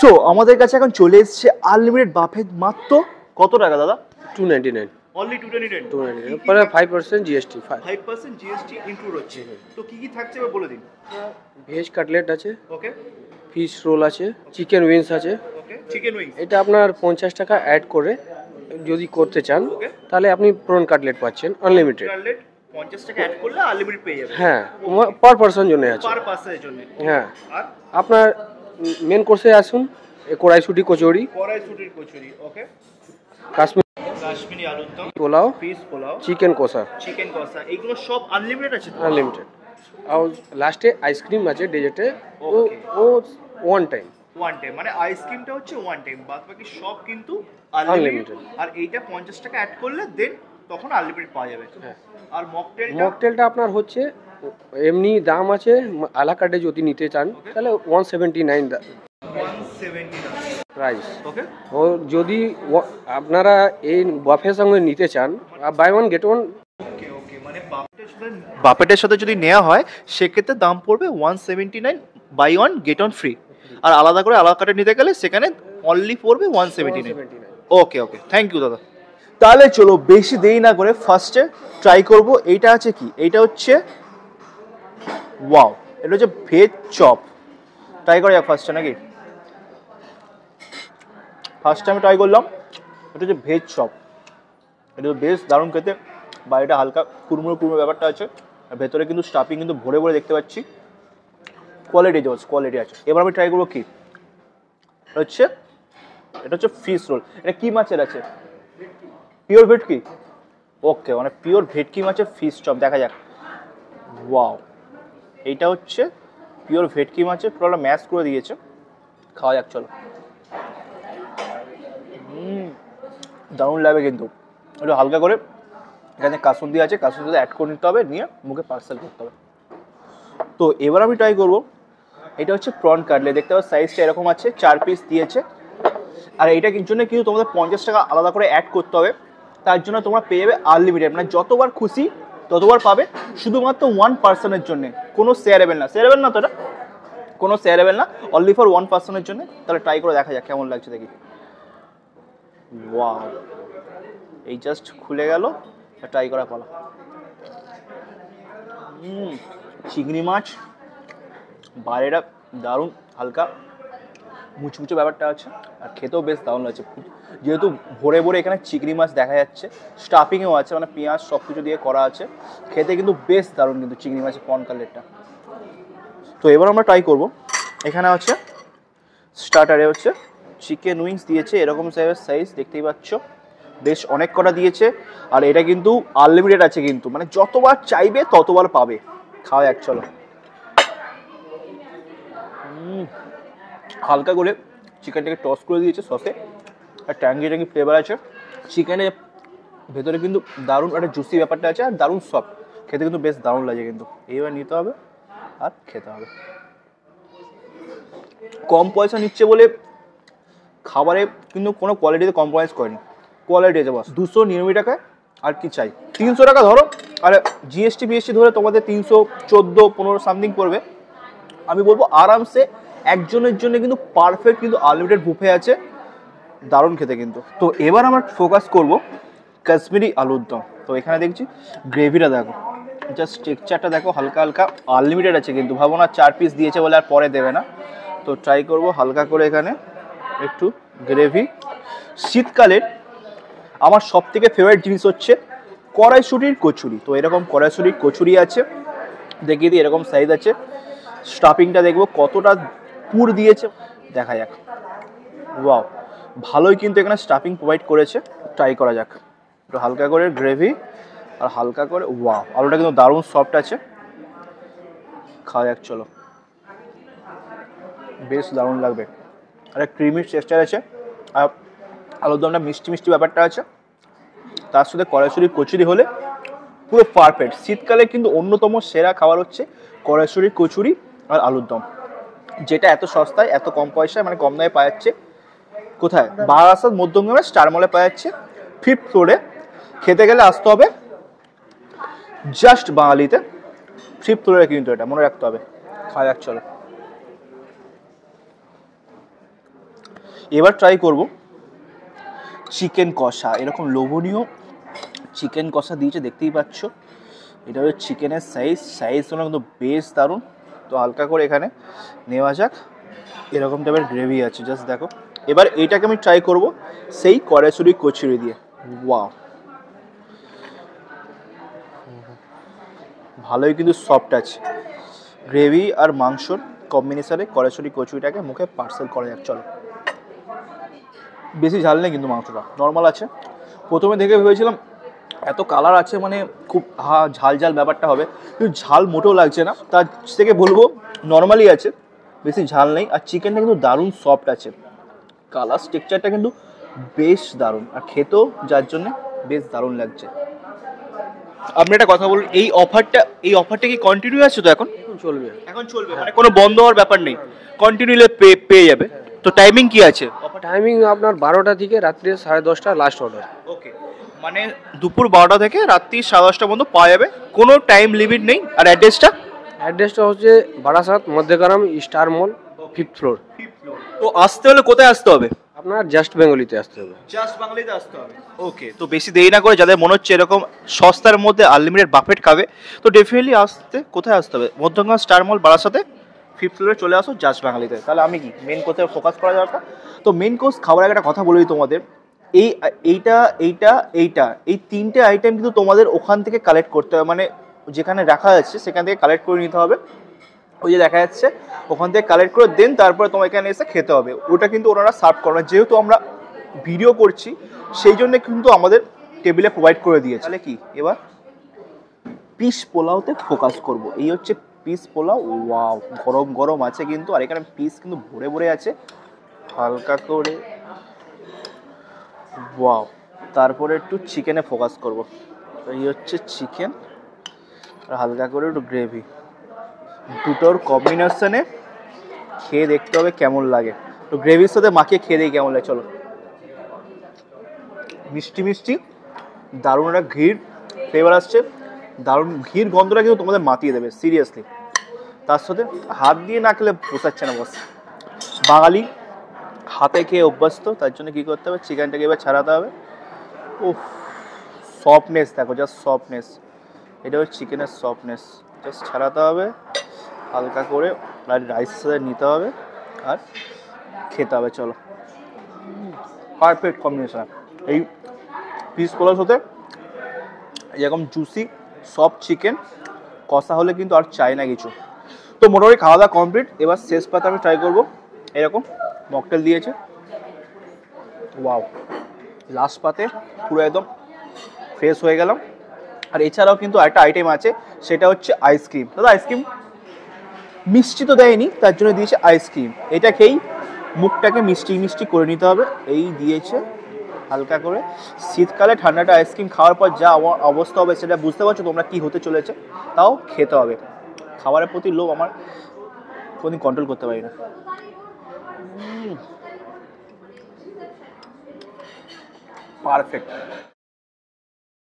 So আমাদের কাছে এখন চলে এসেছে আনলিমিটেড বাফেট মাত্র কত টাকা দাদা? 299 অনলি 299 পরে 5% জিএসটি 5% জিএসটি ইনক্লুড হচ্ছে। তো কি কি থাকছে বলে দিন। ভেজ কাটলেট আছে, ওকে, ফিশ রোল আছে, চিকেন উইংস আছে। ওকে, চিকেন উইংস এটা আপনার 50 টাকা অ্যাড করে যদি করতে চান তাহলে আপনি প্রন কাটলেট পাচ্ছেন আনলিমিটেড। কাটলেট 50 টাকা অ্যাড করলে আনলিমিটেড পেয়ে যাবেন। হ্যাঁ, পার পারসন জন্য আছে, পার পার্সনের জন্য। হ্যাঁ। আর আপনার মেন কোর্সে আসুন, কড়াইশুঁটি কচুরি, কড়াইশুঁটির কচুরি, ওকে, কাশ্মীরি আলুর দম, পোলাও, ফিশ পোলাও, চিকেন কষা, চিকেন কষা, এগুলো সব আনলিমিটেড আছে তো? আনলিমিটেড। আর লাস্টে আইসক্রিম আছে ডেজার্টে, ও ওয়ান টাইম মানে আইসক্রিমটা হচ্ছে ওয়ান টাইম, বাদ বাকি সব কিন্তু আনলিমিটেড। আর এইটা 50 টাকা অ্যাড করলে দেন তখন আনলিমিটেড পাওয়া যাবে। হ্যাঁ। আর মকটেলটা আপনার হচ্ছে এমনি দাম আছে, আলা কার্টে যদি নিতে চান তাহলে 179 প্রাইস। ওকে, ও যদি আপনারা এই বাফের সঙ্গে নিতে চান, বাই ওয়ান গেট ওয়ান। ওকে, মানে বাফেটের সাথে যদি নেওয়া হয় সেক্ষেত্রে দাম পড়বে 179, buy one get one free. আর আলাদা করে আলা কার্টে নিতে গেলে সেখানে অনলি পড়বে 179। ওকে ওকে, থ্যাংক ইউ দাদা। তাহলে চলো বেশি দেরি না করে ফার্স্টে ট্রাই করব। এইটা আছে কি, এইটা হচ্ছে ওয়াও, এটা হচ্ছে ভেজ চপ। ট্রাই করা যাক ফার্স্টে নাকি? ফার্স্ট টাইম ট্রাই করলাম। এটা হচ্ছে ভেজ চপ, এটা বেশ দারুণ খেতে। বাইরেটা হালকা কুড়মুড়ো কুড়মুড়ো ব্যাপারটা আছে, আর ভেতরে কিন্তু স্টাফিং কিন্তু ভরে ভরে দেখতে পাচ্ছি। কোয়ালিটি আছে। এবার আমি ট্রাই করবো কি, এটা হচ্ছে ফিশ রোল। এটা কি মাছের আছে? পিওর ভেটকি। ওকে, মানে পিওর ভেটকি মাছের ফিশ চপ। দেখা যাক। ওয়াও, এইটা হচ্ছে পিওর ভেটকি মাছের, পুরোটা ম্যাশ করে দিয়েছে। খাওয়া যাক চলো। দারুণ লাগবে কিন্তু। একটু হালকা করে এখানে কাসুন্দি আছে, কাসুন্দি অ্যাড করে নিতে হবে, নিয়ে মুখে পার্সেল করতে হবে। তো এবার আমি ট্রাই করবো। এটা হচ্ছে প্রন কাটলেট। দেখতে পাচ্ছ সাইজটা এরকম আছে, 4 পিস দিয়েছে। আর এইটার জন্য কিন্তু তোমাদের 50 টাকা আলাদা করে অ্যাড করতে হবে। তার জন্য তোমরা পেয়ে যাবে আনলিমিটেড, মানে যতবার খুশি ততবার পাবে, শুধুমাত্র 1 পার্সনের জন্য। কোনো শেয়ারেবেল না, তো এটা কোনো শেয়ারেবেল না, অনলি ফর 1 পার্সনের জন্য। তাহলে ট্রাই করে দেখা যাক কেমন লাগছে দেখি। ওয়াও, এই জাস্ট খুলে গেল, ট্রাই করা পালা। চিংড়ি মাছ বাইরেটা দারুণ হালকা মুচমুচে ব্যাপারটা আছে, আর খেতেও বেশ দারুণ লাগছে। যেহেতু ভরে ভরে এখানে চিংড়ি মাছ দেখা যাচ্ছে, স্টাফিংও আছে, মানে পেঁয়াজ সব কিছু দিয়ে করা আছে। খেতে কিন্তু বেশ দারুণ কিন্তু চিংড়ি মাছের প্রন কাটলেটটা। তো এবার আমরা ট্রাই করব। এখানে হচ্ছে স্টার্টারে হচ্ছে চিকেন উইংস দিয়েছে, এরকম সাইজ দেখতেই পাচ্ছ, বেশ অনেক কটা দিয়েছে। আর এটা কিন্তু আনলিমিটেড আছে কিন্তু, মানে যতবার চাইবে ততবার পাবে। খাওয়া যাক চলো। হালকা করে চিকেনটাকে টস করে দিয়েছে সসে, আর ট্যাঙ্গি ফ্লেভার আছে চিকেনের ভেতরে, কিন্তু দারুণ একটা জুসি ব্যাপারটা আছে, আর দারুণ সফট। খেতে কিন্তু বেশ দারুণ লাগে কিন্তু। এইবার নিতে হবে আর খেতে হবে। কম পয়সা নিচ্ছে বলে খাবারে কিন্তু কোনো কোয়ালিটিতে কম্প্রোমাইজ করেনি। কোয়ালিটি আছে বাস। 299 টাকায় আর কি চাই। 300 টাকা ধরো, আর জিএসটি বিএসটি ধরে তোমাদের 314-15 সামথিং পড়বে। আমি বলবো আরামসে একজনের জন্য কিন্তু পারফেক্ট, কিন্তু আনলিমিটেড বুফে আছে, দারুণ খেতে কিন্তু। তো এবার আমরা ফোকাস করব কাশ্মীরি আলুর দম। তো এখানে দেখছি গ্রেভিটা দেখো, জাস্ট টেক্সচারটা দেখো, হালকা হালকা আনলিমিটেড আছে কিন্তু। ভাবো না 4 পিস দিয়েছে বলে আর পরে দেবে না। তো ট্রাই করব হালকা করে এখানে একটু গ্রেভি। শীতকালের আমার সব থেকে ফেভারিট জিনিস হচ্ছে কড়াইশুঁটির কচুরি। তো এরকম কড়াইশুঁটির কচুরি আছে, দেখিয়ে দিই, এরকম সাইজ আছে। স্টাফিংটা দেখবো কতটা পুর দিয়েছে, দেখা যাক। ওয়াও, ভালোই কিন্তু এখানে স্টাফিং প্রোভাইড করেছে। ট্রাই করা যাক। একটু হালকা করে গ্রেভি আর হালকা করে, ওয়াও, আলুটা কিন্তু দারুণ সফট আছে। খাওয়া যাক চলো, বেশ দারুণ লাগবে। আর ক্রিমি টেক্সচার আছে, আর আলুর দমটা মিষ্টি মিষ্টি ব্যাপারটা আছে। তার সাথে কড়াইশুঁটির কচুরি হলে পুরো পারফেক্ট। শীতকালে কিন্তু অন্যতম সেরা খাবার হচ্ছে কড়াইশুঁটির কচুরি আর আলুর দম, যেটা এত সস্তায়, এত কম পয়সায়, মানে কম দামে পাওয়া যাচ্ছে। কোথায়? বারাসাত মধ্যমগ্রামে স্টার মলে পাওয়া যাচ্ছে, 5th ফ্লোরে। খেতে গেলে আসতে হবে জাস্ট বাঙালিতে, 5th ফ্লোরে কিন্তু, এটা মনে রাখতে হবে। খাওয়া যাক চলো। এবার ট্রাই করব চিকেন কষা। এরকম লোভনীয় চিকেন কষা দিয়েছে, দেখতেই পাচ্ছ। এটা হচ্ছে চিকেনের সাইজগুলো কিন্তু বেশ দারুণ। তো হালকা করে এখানে নেওয়া যাক। এরকম টাইপের গ্রেভি আছে, জাস্ট দেখো। এবার এইটাকে আমি ট্রাই করব সেই কড়াইশুঁটি কচুরি দিয়ে। ওয়াও, ভালোই কিন্তু সফট আছে। গ্রেভি আর মাংসর কম্বিনেশনে কড়াইশুঁটি কচুরিটাকে মুখে পার্সেল করা যাক। চলো, বেশি ঝাল নেই কিন্তু মাংসটা নর্মাল আছে। প্রথমে দেখে ভেবেছিলাম এত কালার আছে মানে খুব ঝাল ঝাল ব্যাপারটা হবে, কিন্তু ঝাল মোটেও লাগছে না। তার থেকে বলবো নর্মালি আছে, বেশি ঝাল নেই। আর চিকেনটা কিন্তু দারুণ সফট আছে, কালার টেক্সচারটা কিন্তু বেশ দারুণ, আর খেতেও যার জন্য বেশ দারুণ লাগছে। আপনি একটা কথা বলুন, এই অফারটা কি কন্টিনিউ আছে তো? এখন এখন চলবে, মানে কোনো বন্ধ হওয়ার ব্যাপার নেই, কন্টিনিউলি পেয়ে যাবে। তো টাইমিং কি আছে? টাইমিং আপনার 12টা থেকে রাত্রি 10:30 লাস্ট অর্ডার। ওকে, মানে দুপুর 12টা থেকে রাত্রি 10:30 পর্যন্ত পাওয়া যাবে, কোনো টাইম লিমিট নেই। আর অ্যাড্রেসটা হচ্ছে বারাসাত মধ্যগ্রাম স্টার মল 5th ফ্লোর। তো আসতে হলে কোথায় আসতে হবে? আপনার জাস্ট বেঙ্গলিতে আসতে হবে। জাস্ট বাঙালিতে আসতে হবে। ওকে, তো বেশি দেরি না করে, যাদের মনে হচ্ছে এরকম সস্তার মধ্যে আনলিমিটেড বাফেট খাবে, তো ডেফিনেটলি কোথায় আসতে হবে? মধ্যমগ্রাম স্টার মল বারাসাতে 5th ফ্লোরে চলে আসো জাস্ট বাঙালিতে। তাহলে আমি কি মেন কোর্সে ফোকাস করা দরকার। তো মেন কোর্স খাবার আগে একটা কথা বলি তোমাদের, এই তিনটে আইটেম কিন্তু তোমাদের ওখান থেকে কালেক্ট করতে হবে, মানে যেখানে রাখা যাচ্ছে সেখান থেকে কালেক্ট করে নিতে হবে। ওই যে দেখা যাচ্ছে ওখান থেকে কালেক্ট করে দেন তারপরে তোমার এখানে এসে খেতে হবে। ওটা কিন্তু ওনারা সার্ভ করে না, যেহেতু আমরা ভিডিও করছি সেই জন্য কিন্তু আমাদের টেবিলে প্রোভাইড করে দিয়েছে। তাহলে কি এবার পিস পোলাওতে ফোকাস করব। এই হচ্ছে পিস পোলাও। ওয়াও, গরম গরম আছে কিন্তু, আর এখানে পিস কিন্তু ভরে ভরে আছে হালকা করে। ওয়াও, তারপরে একটু চিকেনে ফোকাস করব। এই হচ্ছে চিকেন আর হালকা করে একটু গ্রেভি, দুটোর কম্বিনেশনে খেয়ে দেখতে হবে কেমন লাগে। তো গ্রেভির সাথে মাখিয়ে খেয়ে দিই কেমন লাগে। চলো, মিষ্টি মিষ্টি দারুণ একটা ঘির ফ্লেভার আসছে, দারুণ ঘির গন্ধটা কিন্তু তোমাদের মাতিয়ে দেবে সিরিয়াসলি। তার সাথে হাত দিয়ে না খেলে পোষাচ্ছে না বস। বাঙালি হাতে খেয়ে অভ্যস্ত, তার জন্য কী করতে হবে, চিকেনটাকে এবার ছাড়াতে হবে। ও সফটনেস দেখো, জাস্ট সফটনেস, এটা হচ্ছে চিকেনের সফটনেস। জাস্ট ছাড়াতে হবে হালকা করে, আর রাইসের সাথে নিতে হবে আর খেতে হবে। চলো, পারফেক্ট কম্বিনেশন। এই পিস পোলাওর সাথে এরকম জুসি সফট চিকেন কষা হলে কিন্তু আর চাই না কিছু। তো মোটামুটি খাওয়া দাওয়া কমপ্লিট। এবার শেষ পাতে আমি ট্রাই করবো, এরকম মকটেল দিয়েছে। ওয়াও, লাস্ট পাতে পুরো একদম ফ্রেশ হয়ে গেলাম। আর এছাড়াও কিন্তু আরেকটা আইটেম আছে, সেটা হচ্ছে আইসক্রিম। দাদা আইসক্রিম মিষ্টি তো দেয়নি, তার জন্য দিয়েছে আইসক্রিম। এটা খেয়েই মুখটাকে মিষ্টি মিষ্টি করে নিতে হবে। এই দিয়েছে হালকা করে। শীতকালে ঠান্ডাটা আইসক্রিম খাওয়ার পর যা অবস্থা হবে সেটা বুঝতে পারছো তোমরা কি হতে চলেছে। তাও খেতে হবে, খাবারের প্রতি লোভ আমার কোনোদিন কন্ট্রোল করতে পারি না। পারফেক্ট।